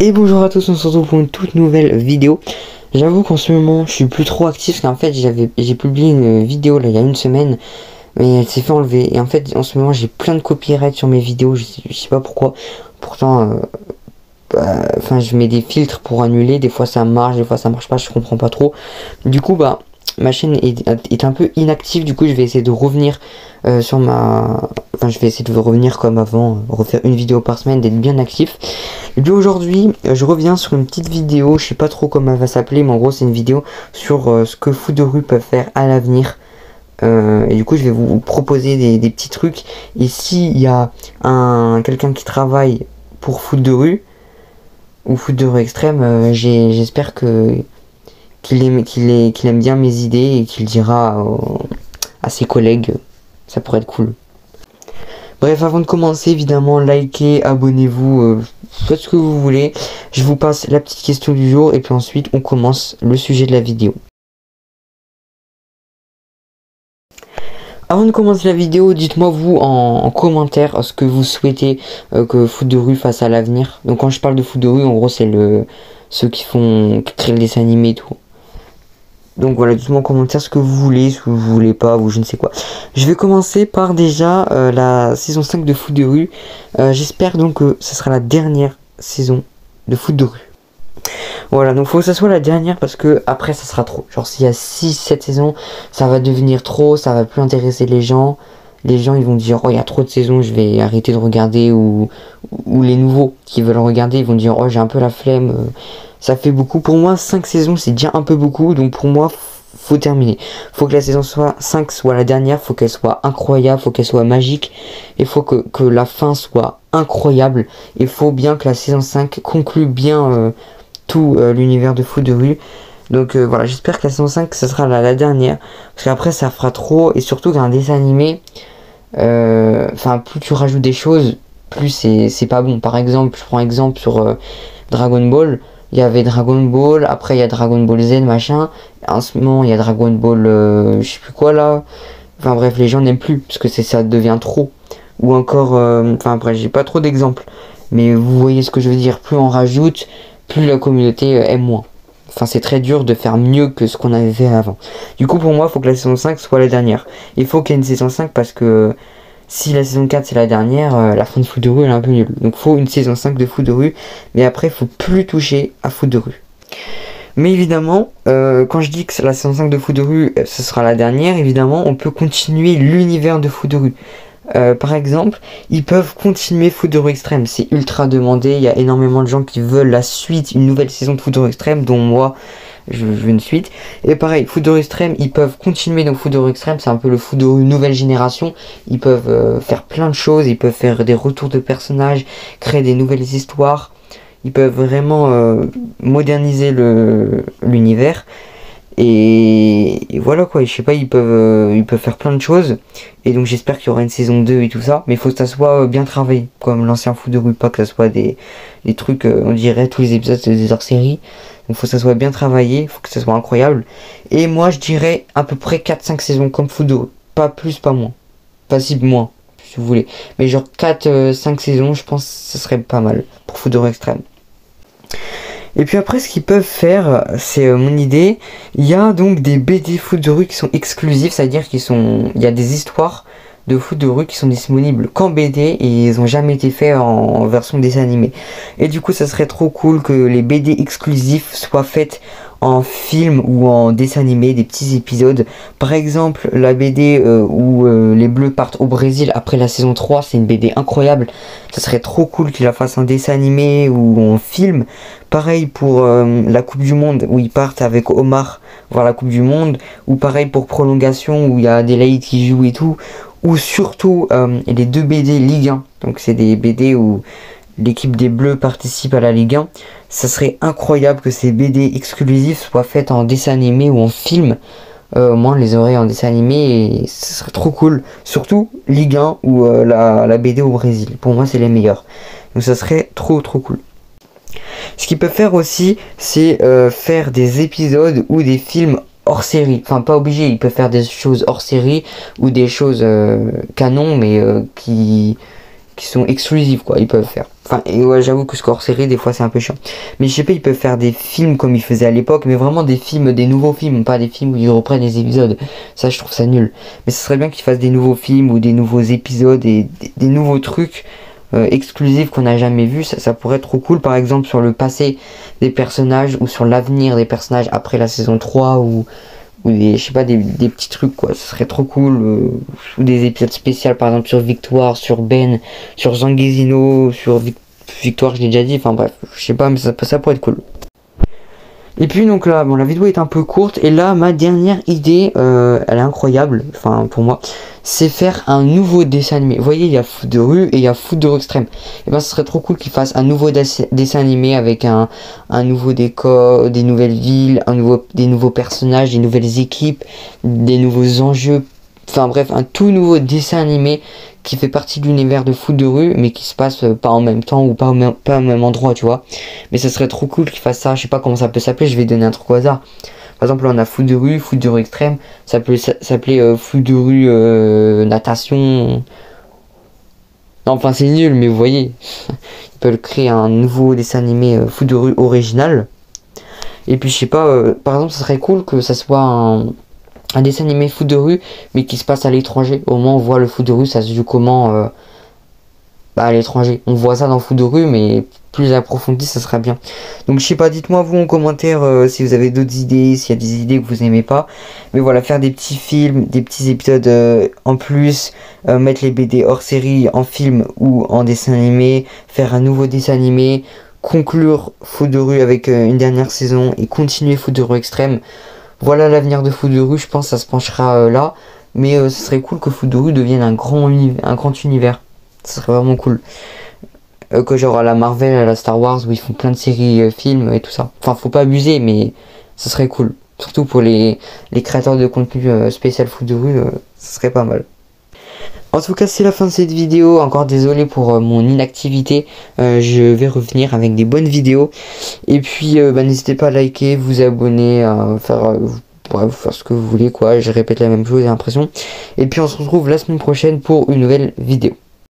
Et bonjour à tous, on se retrouve pour une toute nouvelle vidéo. J'avoue qu'en ce moment je suis plus trop actif, parce qu'en fait j'ai publié une vidéo là il y a une semaine, mais elle s'est fait enlever. Et en fait en ce moment j'ai plein de copyright sur mes vidéos, je sais pas pourquoi. Pourtant je mets des filtres pour annuler, des fois ça marche, des fois ça marche pas, je comprends pas trop. Du coup ma chaîne est un peu inactive, du coup je vais essayer de revenir je vais essayer de revenir comme avant, refaire une vidéo par semaine, d'être bien actif. Et puis aujourd'hui je reviens sur une petite vidéo, je sais pas trop comment elle va s'appeler, mais en gros c'est une vidéo sur ce que Foot de rue peut faire à l'avenir. Et du coup je vais vous proposer des petits trucs, et s'il y a quelqu'un qui travaille pour Foot de rue ou Foot de rue extrême, j'espère qu'il aime bien mes idées et qu'il dira à ses collègues. Ça pourrait être cool. Bref, avant de commencer, évidemment, likez, abonnez-vous, faites ce que vous voulez. Je vous passe la petite question du jour et puis ensuite on commence le sujet de la vidéo. Avant de commencer la vidéo, dites-moi vous en commentaire ce que vous souhaitez que Foot de rue fasse à l'avenir. Donc quand je parle de Foot de rue, en gros c'est ceux qui créent le dessin animé et tout. Donc voilà, dites-moi en commentaire ce que vous voulez, ce que vous voulez pas, ou je ne sais quoi. Je vais commencer par déjà la saison 5 de Foot de rue. J'espère donc que ce sera la dernière saison de Foot de rue. Voilà, donc faut que ça soit la dernière parce que après ça sera trop. Genre s'il y a 6-7 saisons, ça va devenir trop, ça va plus intéresser les gens. Les gens ils vont dire oh il y a trop de saisons, je vais arrêter de regarder, ou les nouveaux qui veulent regarder ils vont dire oh j'ai un peu la flemme. Ça fait beaucoup. Pour moi 5 saisons c'est déjà un peu beaucoup, donc pour moi faut terminer. Faut que la saison 5 soit la dernière, faut qu'elle soit incroyable, faut qu'elle soit magique, et faut que la fin soit incroyable. Il faut bien que la saison 5 conclue bien tout l'univers de Foot de rue. Donc voilà, j'espère que la saison 5 ça sera la dernière, parce qu'après ça fera trop, et surtout qu'un dessin animé, plus tu rajoutes des choses, plus c'est pas bon. Par exemple, je prends exemple sur Dragon Ball. Il y avait Dragon Ball, après il y a Dragon Ball Z machin, en ce moment il y a Dragon Ball je sais plus quoi là. Enfin bref, les gens n'aiment plus parce que ça devient trop. Ou encore après j'ai pas trop d'exemples, mais vous voyez ce que je veux dire. Plus on rajoute, plus la communauté aime moins. Enfin c'est très dur de faire mieux que ce qu'on avait fait avant. Du coup pour moi il faut que la saison 5 soit la dernière. Il faut qu'il y ait une saison 5 parce que si la saison 4 c'est la dernière, la fin de Foot de rue elle est un peu nulle. Donc faut une saison 5 de Foot de rue, mais après faut plus toucher à Foot de rue. Mais évidemment, quand je dis que la saison 5 de Foot de rue ce sera la dernière, évidemment on peut continuer l'univers de Foot de rue. Par exemple, ils peuvent continuer Foot de rue extrême, c'est ultra demandé, il y a énormément de gens qui veulent la suite, une nouvelle saison de Foot de rue extrême, dont moi. Je veux une suite. Et pareil, Foot de rue extrême, ils peuvent continuer. Donc Foot de rue extrême, c'est un peu le Foot de rue nouvelle génération. Ils peuvent faire plein de choses, ils peuvent faire des retours de personnages, créer des nouvelles histoires. Ils peuvent vraiment moderniser l'univers. Et voilà quoi, je sais pas, ils peuvent faire plein de choses. Et donc j'espère qu'il y aura une saison 2 et tout ça. Mais il faut que ça soit bien travaillé, comme l'ancien Foot de rue, pas que ça soit des trucs, on dirait tous les épisodes des hors-séries. Donc faut que ça soit bien travaillé, faut que ça soit incroyable. Et moi je dirais à peu près 4-5 saisons comme Foot de rue. Pas plus, pas moins. Pas si moins, si vous voulez. Mais genre 4-5 saisons, je pense que ce serait pas mal pour Foot de rue extrême. Et puis après ce qu'ils peuvent faire, c'est mon idée. Il y a donc des BD Foot de rue qui sont exclusifs, c'est-à-dire il y a des histoires de Foot de rue qui sont disponibles qu'en BD et ils ont jamais été faits en version dessin animé. Et du coup ça serait trop cool que les BD exclusifs soient faites en film ou en dessin animé, des petits épisodes. Par exemple la BD où les Bleus partent au Brésil après la saison 3, c'est une BD incroyable. Ça serait trop cool qu'ils la fassent en dessin animé ou en film. Pareil pour la Coupe du Monde où ils partent avec Omar voir la Coupe du Monde. Ou pareil pour Prolongation où il y a Adélaïde qui joue et tout. Ou surtout les 2 BD Ligue 1. Donc c'est des BD où l'équipe des Bleus participe à la Ligue 1. Ça serait incroyable que ces BD exclusifs soient faites en dessin animé ou en film. Au moins on les aurait en dessin animé et ce serait trop cool. Surtout Ligue 1 ou la BD au Brésil. Pour moi c'est les meilleurs. Donc ça serait trop cool. Ce qu'ils peuvent faire aussi, c'est faire des épisodes ou des films hors série. Enfin pas obligé, ils peuvent faire des choses hors série ou des choses canon mais qui qui sont exclusives, quoi, ils peuvent faire. Enfin, et ouais, j'avoue que ce hors série, des fois, c'est un peu chiant. Mais je sais pas, ils peuvent faire des films comme ils faisaient à l'époque, mais vraiment des films, des nouveaux films, pas des films où ils reprennent les épisodes. Ça, je trouve ça nul. Mais ce serait bien qu'ils fassent des nouveaux films ou des nouveaux épisodes et des nouveaux trucs exclusifs qu'on n'a jamais vus. Ça pourrait être trop cool, par exemple, sur le passé des personnages ou sur l'avenir des personnages après la saison 3 ou des, je sais pas, des petits trucs, quoi. Ce serait trop cool. Ou des épisodes spéciaux, par exemple, sur Victoire, sur Ben, sur Zanguezino, sur Victoire, je l'ai déjà dit. Enfin bref, je sais pas, mais ça pourrait être cool. Et puis donc là, bon, la vidéo est un peu courte. Et là, ma dernière idée, elle est incroyable, enfin pour moi, c'est faire un nouveau dessin animé. Vous voyez, il y a Foot de rue et il y a Foot de rue extrême. Et ben, ce serait trop cool qu'ils fassent un nouveau dessin animé avec un nouveau décor, des nouvelles villes, des nouveaux personnages, des nouvelles équipes, des nouveaux enjeux. Enfin bref, un tout nouveau dessin animé qui fait partie de l'univers de Foot de rue, mais qui se passe pas en même temps ou pas au même endroit, tu vois. Mais ce serait trop cool qu'ils fassent ça. Je sais pas comment ça peut s'appeler, je vais donner un truc au hasard. Par exemple, là, on a Foot de rue extrême. Ça peut s'appeler Foot de rue natation. Non, enfin, c'est nul, mais vous voyez. Ils peuvent créer un nouveau dessin animé Foot de rue original. Et puis, je sais pas, par exemple, ça serait cool que ça soit un dessin animé Foot de rue, mais qui se passe à l'étranger. Au moins, on voit le foot de rue, ça se joue comment à l'étranger. On voit ça dans Foot de rue, mais plus approfondi, ça serait bien. Donc, je sais pas, dites-moi vous en commentaire si vous avez d'autres idées, s'il y a des idées que vous aimez pas. Mais voilà, faire des petits films, des petits épisodes en plus, mettre les BD hors série en film ou en dessin animé, faire un nouveau dessin animé, conclure Foot de rue avec une dernière saison et continuer Foot de rue extrême. Voilà l'avenir de Foot de rue, je pense que ça se penchera là. Mais ce serait cool que Foot de rue devienne un grand univers. Ce serait vraiment cool. Que genre à la Marvel, à la Star Wars, où ils font plein de séries, films et tout ça. Enfin, faut pas abuser, mais ce serait cool. Surtout pour les créateurs de contenu spécial Foot de rue, ce serait pas mal. En tout cas, c'est la fin de cette vidéo. Encore désolé pour mon inactivité. Je vais revenir avec des bonnes vidéos. Et puis, n'hésitez pas à liker, vous abonner, à faire, bref, faire ce que vous voulez, quoi. Je répète la même chose, j'ai l'impression. Et puis, on se retrouve la semaine prochaine pour une nouvelle vidéo.